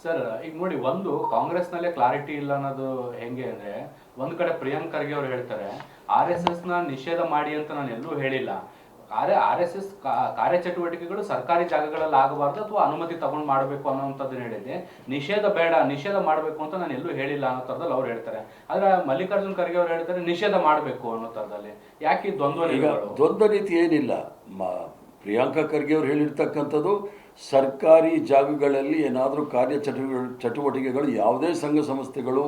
Sir ಈಗ ನೋಡಿ, ಒಂದು ಕಾಂಗ್ರೆಸ್ನಲ್ಲೇ ಕ್ಲಾರಿಟಿ ಇಲ್ಲ ಅನ್ನೋದು ಹೆಂಗೆ ಅಂದ್ರೆ, ಒಂದ್ ಕಡೆ ಪ್ರಿಯಾಂಕ್ ಖರ್ಗೆ ಅವರು ಹೇಳ್ತಾರೆ RSS ನ ನಿಷೇಧ ಮಾಡಿ ಅಂತ ನಾನು ಎಲ್ಲೂ ಹೇಳಿಲ್ಲ. RSS ಕಾರ್ಯಚಟುವಟಿಕೆಗಳು ಸರ್ಕಾರಿ ಜಾಗಗಳಲ್ಲಿ ಆಗಬಾರ್ದು ಅಥವಾ ಅನುಮತಿ ತಗೊಂಡು ಮಾಡಬೇಕು ಅನ್ನೋಂಥದ್ದನ್ನ ಹೇಳಿದೆ. ನಿಷೇಧ ಬೇಡ, ನಿಷೇಧ ಮಾಡಬೇಕು ಅಂತ ನಾನು ಎಲ್ಲೂ ಹೇಳಿಲ್ಲ ಅನ್ನೋ ತರದಲ್ಲಿ ಅವ್ರು ಹೇಳ್ತಾರೆ. ಆದ್ರೆ ಮಲ್ಲಿಕಾರ್ಜುನ್ ಖರ್ಗೆ ಅವ್ರು ಹೇಳ್ತಾರೆ ನಿಷೇಧ ಮಾಡಬೇಕು ಅನ್ನೋ ತರದಲ್ಲಿ. ಯಾಕೆ ಈ ದ್ವಂದ್ವ ಈಗ ನಿಲುವುಗಳು? ದ್ವಂದ್ವ ನೀತಿ ಏನಿಲ್ಲ. ಪ್ರಿಯಾಂಕಾ ಖರ್ಗೆ ಅವರು ಹೇಳಿರ್ತಕ್ಕಂಥದ್ದು ಸರ್ಕಾರಿ ಜಾಗಗಳಲ್ಲಿ ಏನಾದರೂ ಚಟುವಟಿಕೆಗಳು ಯಾವುದೇ ಸಂಘ ಸಂಸ್ಥೆಗಳು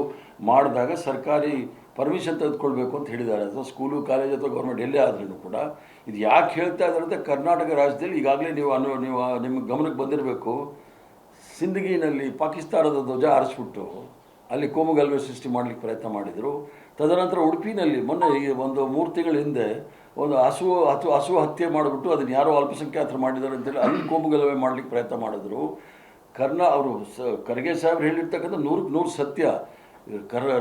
ಮಾಡಿದಾಗ ಸರ್ಕಾರಿ ಪರ್ಮಿಷನ್ ತೆಗೆದುಕೊಳ್ಬೇಕು ಅಂತ ಹೇಳಿದ್ದಾರೆ. ಅಥವಾ ಸ್ಕೂಲು ಕಾಲೇಜು ಅಥವಾ ಗೌರ್ಮೆಂಟ್ ಎಲ್ಲೇ ಆದ್ರೂ ಕೂಡ ಇದು ಯಾಕೆ ಹೇಳ್ತಾ ಇದ್ದಾರೆ ಅಂದರೆ, ಕರ್ನಾಟಕ ರಾಜ್ಯದಲ್ಲಿ ಈಗಾಗಲೇ ನೀವು ನಿಮ್ಮ ಗಮನಕ್ಕೆ ಬಂದಿರಬೇಕು, ಸಿಂದಗಿನಲ್ಲಿ ಪಾಕಿಸ್ತಾನದ ಧ್ವಜ ಹಾರಿಸ್ಬಿಟ್ಟು ಅಲ್ಲಿ ಕೋಮುಗಲಭೆ ಸೃಷ್ಟಿ ಮಾಡಲಿಕ್ಕೆ ಪ್ರಯತ್ನ ಮಾಡಿದರು. ತದನಂತರ ಉಡುಪಿನಲ್ಲಿ ಮೊನ್ನೆ ಒಂದು 3 ತಿಂಗಳ ಹಿಂದೆ ಒಂದು ಹಸು ಹತ್ಯೆ ಮಾಡಿಬಿಟ್ಟು ಅದನ್ನು ಯಾರೋ ಅಲ್ಪಸಂಖ್ಯಾತರು ಮಾಡಿದ್ದಾರೆ ಅಂತೇಳಿ ಅಲ್ಲಿ ಕೋಮುಗಲಭೆ ಮಾಡಲಿಕ್ಕೆ ಪ್ರಯತ್ನ ಮಾಡಿದ್ರು. ಅವರು ಖರ್ಗೆ ಸಾಹೇಬ್ರು ಹೇಳಿರ್ತಕ್ಕಂಥ 100% ಸತ್ಯ.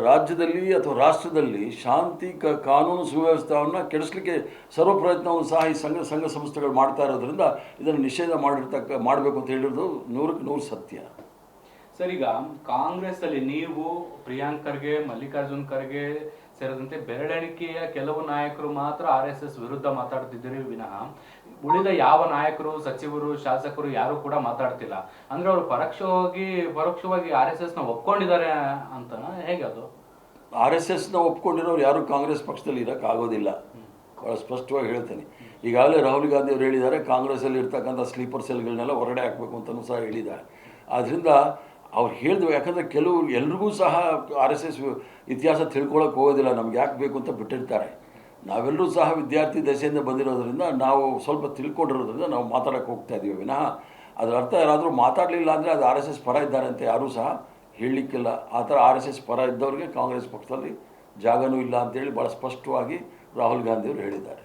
ರಾಜ್ಯದಲ್ಲಿ ಅಥವಾ ರಾಷ್ಟ್ರದಲ್ಲಿ ಶಾಂತಿ ಕಾನೂನು ಸುವ್ಯವಸ್ಥೆಯನ್ನು ಕೆಡಿಸಲಿಕ್ಕೆ ಸರ್ವ ಪ್ರಯತ್ನವನ್ನು ಸಹ ಈ ಸಂಘ ಸಂಸ್ಥೆಗಳು ಮಾಡ್ತಾ ಇರೋದ್ರಿಂದ ಇದನ್ನು ನಿಷೇಧ ಮಾಡಬೇಕು ಅಂತ ಹೇಳಿರೋದು 100% ಸತ್ಯ. ಸರ್, ಈಗ ಕಾಂಗ್ರೆಸ್ ಅಲ್ಲಿ ನೀವು, ಪ್ರಿಯಾಂಕ್ ಖರ್ಗೆ, ಮಲ್ಲಿಕಾರ್ಜುನ್ ಖರ್ಗೆ ಸೇರಿದಂತೆ ಬೆರಳೆಣಿಕೆಯ ಕೆಲವು ನಾಯಕರು ಮಾತ್ರ RSS ವಿರುದ್ಧ ಮಾತಾಡ್ತಿದ್ದೀರಿ ವಿನಃ ಉಳಿದ ಯಾವ ನಾಯಕರು, ಸಚಿವರು, ಶಾಸಕರು ಯಾರು ಕೂಡ ಮಾತಾಡ್ತಿಲ್ಲ. ಅಂದ್ರೆ ಅವರು ಪರೋಕ್ಷವಾಗಿ RSS ನ ಒಪ್ಕೊಂಡಿದ್ದಾರೆ ಅಂತನ, ಹೇಗೆ ಅದು? RSS ನ ಒಪ್ಕೊಂಡಿರೋರು ಯಾರು ಕಾಂಗ್ರೆಸ್ ಪಕ್ಷದಲ್ಲಿ ಇರೋಕ್ಕಾಗೋದಿಲ್ಲ, ಭಾಳ ಸ್ಪಷ್ಟವಾಗಿ ಹೇಳ್ತೇನೆ. ಈಗಾಗಲೇ ರಾಹುಲ್ ಗಾಂಧಿ ಅವರು ಹೇಳಿದ್ದಾರೆ, ಕಾಂಗ್ರೆಸ್ಸಲ್ಲಿ ಇರ್ತಕ್ಕಂಥ ಸ್ಲೀಪರ್ ಸೆಲ್ಗಳನ್ನೆಲ್ಲ ಹೊರಗಡೆ ಹಾಕಬೇಕು ಅಂತಲೂ ಸಹ ಹೇಳಿದ್ದಾರೆ. ಆದ್ದರಿಂದ ಅವ್ರು ಹೇಳಿದ್ವು, ಯಾಕಂದರೆ ಎಲ್ರಿಗೂ ಸಹ RSS ಇತಿಹಾಸ ತಿಳ್ಕೊಳ್ಳೋಕೆ ಹೋಗೋದಿಲ್ಲ, ನಮ್ಗೆ ಯಾಕೆ ಬೇಕು ಅಂತ ಬಿಟ್ಟಿರ್ತಾರೆ. ನಾವೆಲ್ಲರೂ ಸಹ ವಿದ್ಯಾರ್ಥಿ ದಶೆಯಿಂದ ಬಂದಿರೋದ್ರಿಂದ ನಾವು ಸ್ವಲ್ಪ ತಿಳ್ಕೊಂಡಿರೋದ್ರಿಂದ ನಾವು ಮಾತಾಡೋಕ್ಕೆ ಹೋಗ್ತಾ ಇದ್ದೀವಿ ವಿನಃ ಅದರ ಅರ್ಥ ಯಾರಾದರೂ ಮಾತಾಡಲಿಲ್ಲ ಅಂದರೆ ಅದು RSS ಪರ ಇದ್ದಾರೆ ಅಂತ ಯಾರೂ ಸಹ ಹೇಳಲಿಕ್ಕಿಲ್ಲ. ಆ ಥರ RSS ಪರ ಇದ್ದವ್ರಿಗೆ ಕಾಂಗ್ರೆಸ್ ಪಕ್ಷದಲ್ಲಿ ಜಾಗನೂ ಇಲ್ಲ ಅಂತೇಳಿ ಭಾಳ ಸ್ಪಷ್ಟವಾಗಿ ರಾಹುಲ್ ಗಾಂಧಿಯವರು ಹೇಳಿದ್ದಾರೆ.